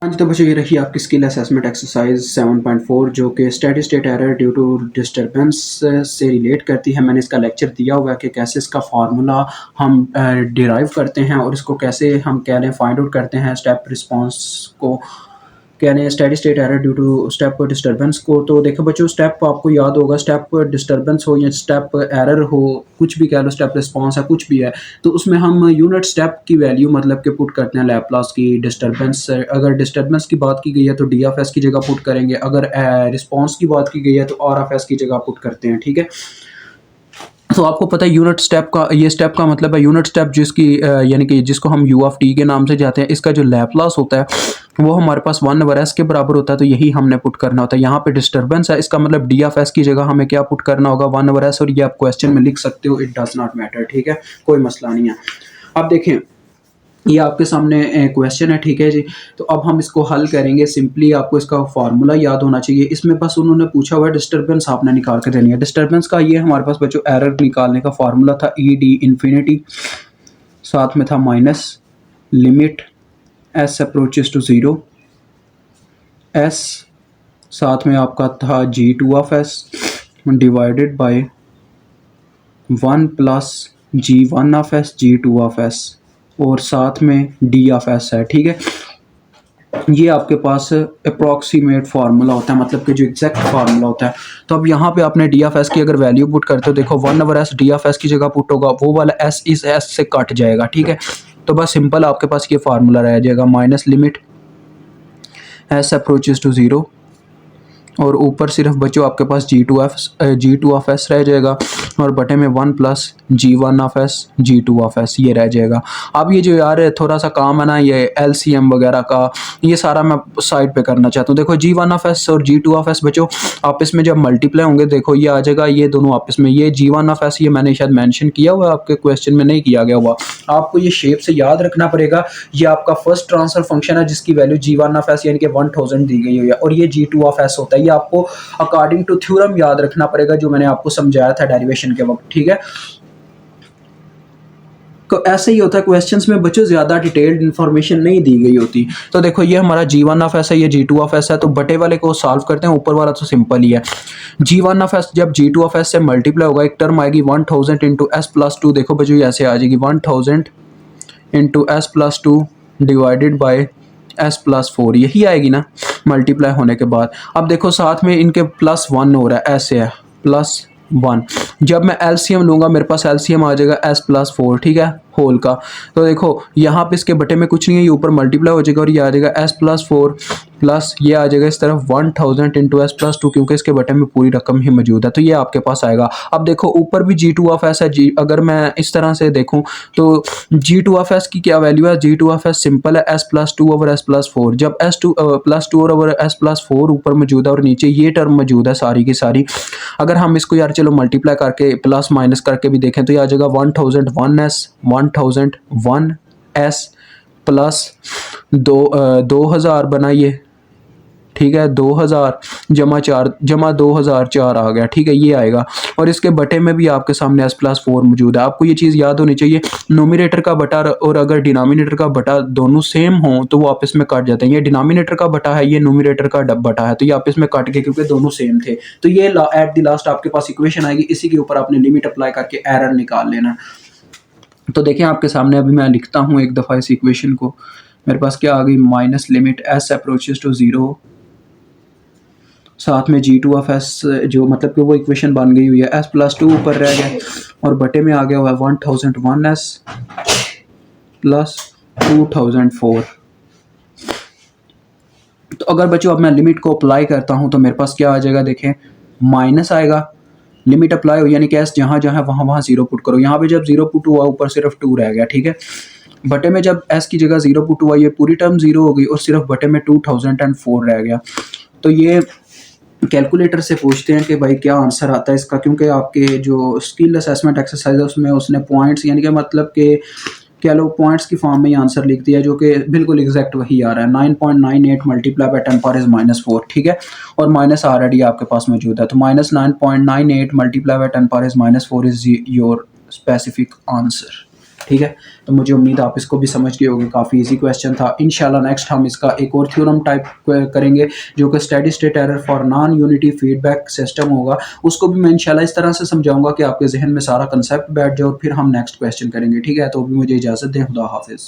हाँ जी, तो बच्चों ये रही आपकी स्किल असेसमेंट एक्सरसाइज 7.4 जो कि steady state error due to disturbance से रिलेट करती है। मैंने इसका लेक्चर दिया हुआ है कि कैसे इसका फार्मूला हम डिराइव करते हैं और इसको कैसे हम कह लें फाइंड आउट करते हैं स्टेप रिस्पांस को कह रहे हैं steady state error due to step disturbance को। तो देखो बच्चों, स्टेप आपको याद होगा, स्टेप डिस्टरबेंस हो या स्टेप एरर हो, कुछ भी कह लो, स्टेप रिस्पांस है, कुछ भी है, तो उसमें हम यूनिट स्टेप की वैल्यू मतलब कि पुट करते हैं लैप्लास की। डिस्टरबेंस, अगर डिस्टरबेंस की बात की गई है तो डी एफ एस की जगह पुट करेंगे, अगर रिस्पांस की बात की गई है तो आर एफ एस की जगह पुट करते हैं। ठीक है, तो आपको पता है यूनिट स्टेप का, ये स्टेप का मतलब है यूनिट स्टेप, जिसकी यानी कि जिसको हम यू ऑफ टी के नाम से जाते हैं, इसका जो लैप्लास होता है वो हमारे पास 1/s के बराबर होता है। तो यही हमने पुट करना होता है। यहाँ पे डिस्टर्बेंस है, इसका मतलब डी ऑफ एस की जगह हमें क्या पुट करना होगा, 1/s, और ये आप क्वेश्चन में लिख सकते हो, इट डज नॉट मैटर। ठीक है, कोई मसला नहीं है। अब देखें, ये आपके सामने क्वेश्चन है। ठीक है जी, तो अब हम इसको हल करेंगे। सिंपली आपको इसका फार्मूला याद होना चाहिए। इसमें बस उन्होंने पूछा हुआ है डिस्टर्बेंस आपने निकाल के देनी है। डिस्टर्बेंस का ये हमारे पास बच्चों एरर निकालने का फार्मूला था ई डी इन्फिनिटी, साथ में था minus limit s approaches to zero s, साथ में आपका था g two of s divided by 1 plus ji one of s ji two of s, और साथ में डी ऑफ एस है। ठीक है, ये आपके पास अप्रॉक्सीमेट फार्मूला होता है, मतलब कि जो एग्जैक्ट फार्मूला होता है। तो अब यहाँ पे आपने डी ऑफ एस की अगर वैल्यू पुट करते हो, देखो 1/s डी ऑफ एस की जगह पुट होगा, वो वाला एस इस एस से कट जाएगा। ठीक है, तो बस सिंपल आपके पास ये फार्मूला रह जाएगा, minus limit s approaches to zero, और ऊपर सिर्फ बच्चों आपके पास जी टू ऑफ एस रह जाएगा, और बटे में 1 plus ji one of s ji two of s ये रह जाएगा। अब ये जो यार थोड़ा सा काम है ना, ये एलसीएम वगैरह का, ये सारा मैं साइड पे करना चाहता हूँ। देखो जी वन ऑफ एस और जी टू ऑफ एस बच्चों आपस में जब मल्टीप्लाई होंगे, देखो ये आ जाएगा, ये दोनों आपस में, ये जी वन ऑफ एस ये मैंने शायद मेंशन किया हुआ है, आपके क्वेश्चन में नहीं किया गया हुआ, आपको ये शेप से याद रखना पड़ेगा। ये आपका फर्स्ट ट्रांसफर फंक्शन है जिसकी value G one of s यानी कि 1000 दी गई हुई है, और ये जी टू ऑफ एस होता है। ये आपको अकॉर्डिंग टू थ्योरम याद रखना पड़ेगा जो मैंने आपको समझाया था डेरिवेशन के वक्त। ठीक है, तो ऐसे ही होता है क्वेश्चंस में बच्चों, ज्यादा डिटेल्ड इन्फॉर्मेशन नहीं दी गई होती। तो देखो ये हमारा जी वन ऑफ एस है, ये जी टू ऑफ एस है, तो बटे वाले को सॉल्व करते हैं, ऊपर वाला तो सिंपल ही है। जी वन ऑफ एस जब जी टू ऑफ एस से मल्टीप्लाई होगा, एक टर्म आएगी 1000 इंटू एस प्लस टू, देखो बच्चों ऐसे आ जाएगी 1000 into S plus two divided by S plus four, यही आएगी ना मल्टीप्लाई होने के बाद। अब देखो साथ में इनके प्लस वन हो रहा है, ऐसे है प्लस 1, जब मैं एलसीएम लूँगा मेरे पास एलसीएम आ जाएगा एस प्लस फोर। ठीक है, होल का, तो देखो यहाँ पे इसके बटे में कुछ नहीं है, ये ऊपर मल्टीप्लाई हो जाएगा और ये आ जाएगा एस प्लस फोर प्लस ये आ जाएगा इस तरफ 1000 इंटू एस प्लस टू, क्योंकि इसके बटे में पूरी रकम ही मौजूद है, तो ये आपके पास आएगा। अब देखो ऊपर भी जी टू ऑफ एस है, जी अगर मैं इस तरह से देखूँ तो जी टू ऑफ एस की क्या वैल्यू है, g two of s simple है s plus two over s plus four, जब s two plus two over s plus four ऊपर मौजूद है और नीचे ये टर्म मौजूद है सारी की सारी, अगर हम इसको यार चलो मल्टीप्लाई करके प्लस माइनस करके भी देखें तो ये आ जाएगा 1001 प्लस 2000 बनाइए। ठीक है, 2000 जमा 4 जमा 2004 आ गया। ठीक है, ये आएगा, और इसके बटे में भी आपके सामने एस प्लस फोर मौजूद है। आपको ये चीज़ याद होनी चाहिए, नोमिनेटर का बटा और अगर डिनोमिनेटर का बटा दोनों सेम हो तो वो आपस में काट जाते हैं। ये डिनोमिनेटर का बटा है, ये नोमिनेटर का बटा है, तो ये आपस में काट गए क्योंकि दोनों सेम थे। तो ये एट द लास्ट आपके पास इक्वेशन आएगी, इसी के ऊपर आपने लिमिट अप्लाई करके एरर निकाल लेना। तो देखें आपके सामने, अभी मैं लिखता हूँ एक दफ़ा इस इक्वेशन को। मेरे पास क्या आ गई, minus limit s approaches to zero, साथ में जी टू ऑफ एस, जो मतलब कि वो इक्वेशन बन गई हुई है, एस प्लस टू ऊपर रह गया और बटे में आ गया हुआ है 1001 एस प्लस 2004। तो अगर बच्चों अब मैं लिमिट को अप्लाई करता हूँ तो मेरे पास क्या आ जाएगा, देखें माइनस आएगा, लिमिट अप्लाई हो यानी कि एस जहाँ जहाँ वहाँ वहाँ जीरो पुट करो, यहाँ पे जब जीरो पुट हुआ ऊपर सिर्फ 2 रह गया। ठीक है, बटे में जब एस की जगह जीरो पुट हुआ ये पूरी टर्म जीरो हो गई और सिर्फ बटे में 2004 रह गया। तो ये कैलकुलेटर से पूछते हैं कि भाई क्या आंसर आता है इसका, क्योंकि आपके जो स्किल असेसमेंट एक्सरसाइज है उसमें उसने पॉइंट्स यानी कि मतलब कि क्या लोग पॉइंट्स की फॉर्म में ही आंसर लिख दिया, जो कि बिल्कुल एग्जैक्ट वही आ रहा है, 9.98 मल्टीप्लाई बाय 10 पावर इज -4। ठीक है, और माइनस ऑलरेडी आपके पास मौजूद है, तो minus 9.98 multiply by 10 power is -4 is your specific answer. ठीक है, तो मुझे उम्मीद है आप इसको भी समझ गए होंगे, काफ़ी इजी क्वेश्चन था। इंशाल्लाह नेक्स्ट हम इसका एक और थ्योरम टाइप करेंगे जो कि steady state error for non unity feedback system होगा। उसको भी मैं इंशाल्लाह इस तरह से समझाऊंगा कि आपके जहन में सारा कंसेप्ट बैठ जाए और फिर हम नेक्स्ट क्वेश्चन करेंगे। ठीक है, तो अभी मुझे इजाज़त दें। खुदा हाफिज़।